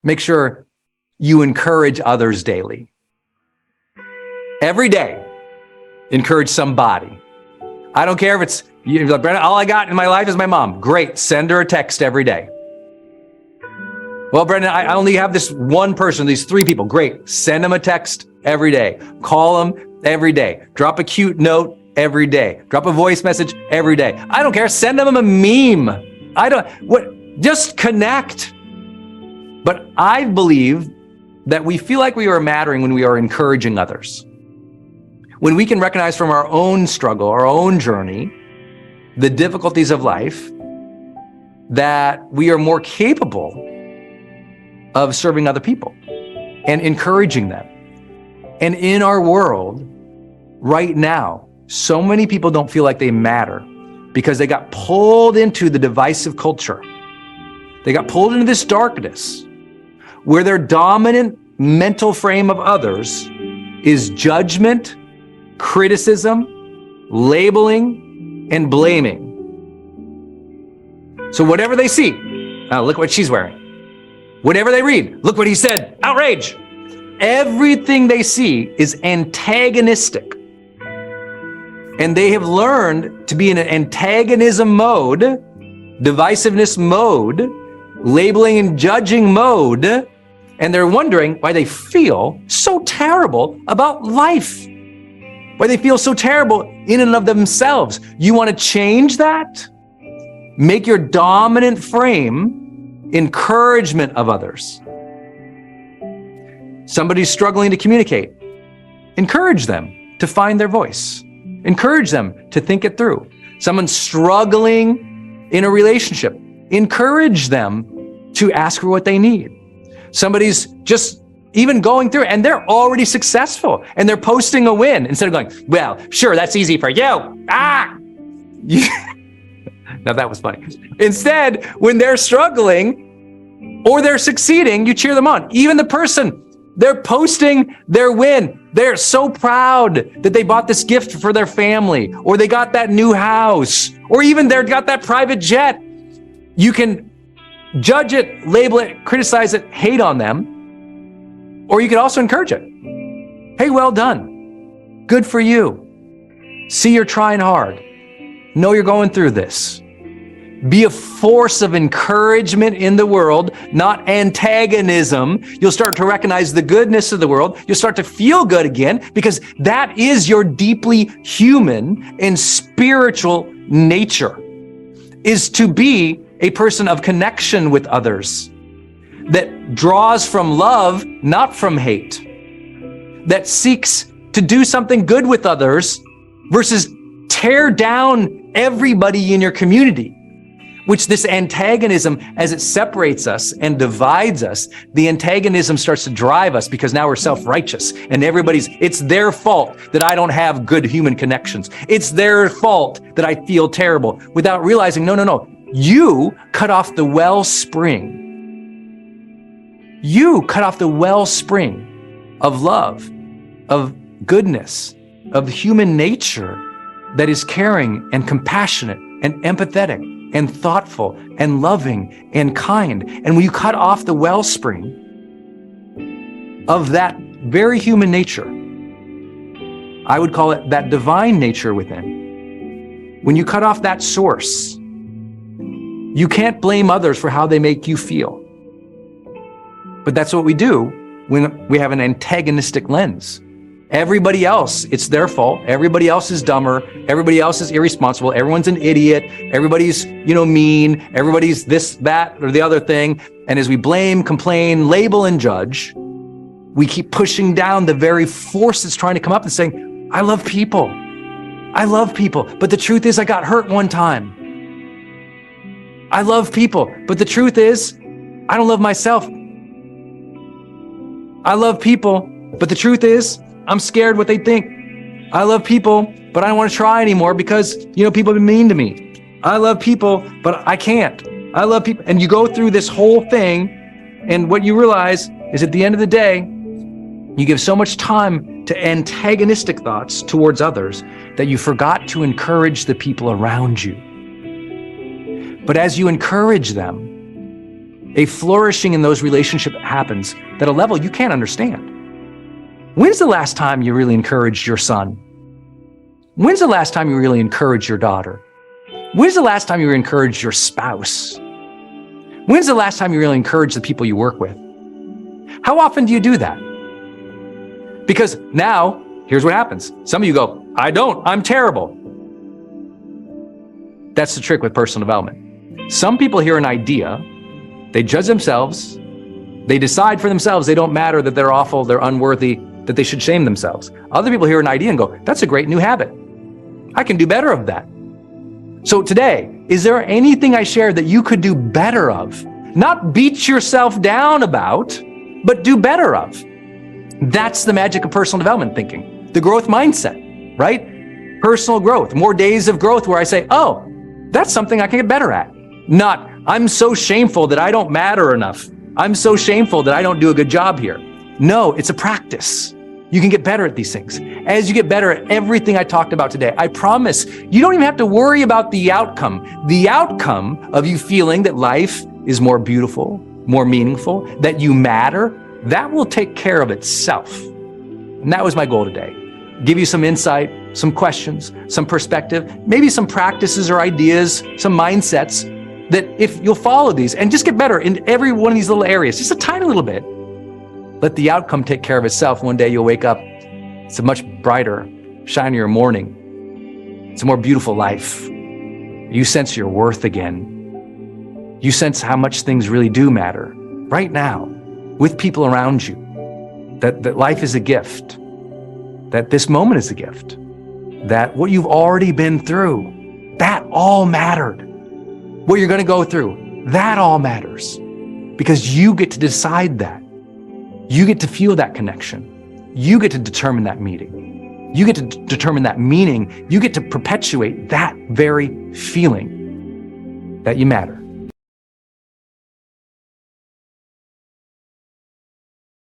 Make sure you encourage others daily. Every day, encourage somebody. I don't care if it's, you're like, Brendon, all I got in my life is my mom. Great, send her a text every day. Well, Brendon, I only have this one person, these 3 people. Great, send them a text every day. Call them every day. Drop a cute note every day. Drop a voice message every day. I don't care, send them a meme. Just connect. But I believe that we feel like we are mattering when we are encouraging others. When we can recognize from our own struggle, our own journey, the difficulties of life, that we are more capable of serving other people and encouraging them. And in our world right now, so many people don't feel like they matter because they got pulled into the divisive culture. They got pulled into this darkness where their dominant mental frame of others is judgment, criticism, labeling, and blaming. So whatever they see, look what she's wearing. Whatever they read, look what he said, outrage. Everything they see is antagonistic. And they have learned to be in an antagonism mode, divisiveness mode, labeling and judging mode, and they're wondering why they feel so terrible about life, why they feel so terrible in and of themselves. You want to change that? Make your dominant frame encouragement of others. Somebody's struggling to communicate. Encourage them to find their voice. Encourage them to think it through. Someone's struggling in a relationship. Encourage them to ask for what they need. Somebody's just even going through and they're already successful and they're posting a win instead of going, well, sure, that's easy for you. Now that was funny. Instead, when they're struggling or they're succeeding, you cheer them on. Even the person, they're posting their win. They're so proud that they bought this gift for their family, or they got that new house, or even they got that private jet. You can judge it, label it, criticize it, hate on them, or you can also encourage it. Hey, well done. Good for you. See, you're trying hard. Know you're going through this. Be a force of encouragement in the world, not antagonism. You'll start to recognize the goodness of the world. You'll start to feel good again because that is your deeply human and spiritual nature, is to be a person of connection with others that draws from love, not from hate, that seeks to do something good with others versus tear down everybody in your community. Which this antagonism, as it separates us and divides us, the antagonism starts to drive us because now we're self-righteous and it's their fault that I don't have good human connections. It's their fault that I feel terrible, without realizing, no. You cut off the wellspring. You cut off the wellspring of love, of goodness, of human nature that is caring and compassionate and empathetic and thoughtful and loving and kind. And when you cut off the wellspring of that very human nature, I would call it that divine nature within. When you cut off that source, you can't blame others for how they make you feel. But that's what we do when we have an antagonistic lens. Everybody else, it's their fault. Everybody else is dumber. Everybody else is irresponsible. Everyone's an idiot. Everybody's, mean. Everybody's this, that, or the other thing. And as we blame, complain, label, and judge, we keep pushing down the very force that's trying to come up and saying, I love people. I love people. But the truth is I got hurt one time. I love people. But the truth is I don't love myself. I love people. But the truth is I'm scared what they think. I love people, but I don't want to try anymore because, people have been mean to me. I love people, but I can't. I love people. And you go through this whole thing, and what you realize is at the end of the day, you give so much time to antagonistic thoughts towards others that you forgot to encourage the people around you. But as you encourage them, A flourishing in those relationships happens at a level you can't understand. When's the last time you really encouraged your son? When's the last time you really encouraged your daughter? When's the last time you encouraged your spouse? When's the last time you really encouraged the people you work with? How often do you do that? Because now, here's what happens. Some of you go, I don't, I'm terrible. That's the trick with personal development. Some people hear an idea, they judge themselves, they decide for themselves they don't matter, that they're awful, they're unworthy, that they should shame themselves. Other people hear an idea and go, that's a great new habit. I can do better of that. So today, is there anything I shared that you could do better of? Not beat yourself down about, but do better of. That's the magic of personal development thinking. The growth mindset, right? Personal growth, more days of growth where I say, oh, that's something I can get better at. Not, I'm so shameful that I don't matter enough. I'm so shameful that I don't do a good job here. No, it's a practice. You can get better at these things. As you get better at everything I talked about today, I promise you don't even have to worry about the outcome. The outcome of you feeling that life is more beautiful, more meaningful, that you matter, that will take care of itself. And that was my goal today. Give you some insight, some questions, some perspective, maybe some practices or ideas, some mindsets that if you'll follow these and just get better in every one of these little areas, just a tiny little bit, let the outcome take care of itself. One day you'll wake up. It's a much brighter, shinier morning. It's a more beautiful life. You sense your worth again. You sense how much things really do matter right now with people around you, that life is a gift, that this moment is a gift, that what you've already been through, that all mattered. What you're going to go through, that all matters because you get to decide that. You get to feel that connection. You get to determine that meeting. You get to determine that meaning. You get to perpetuate that very feeling that you matter.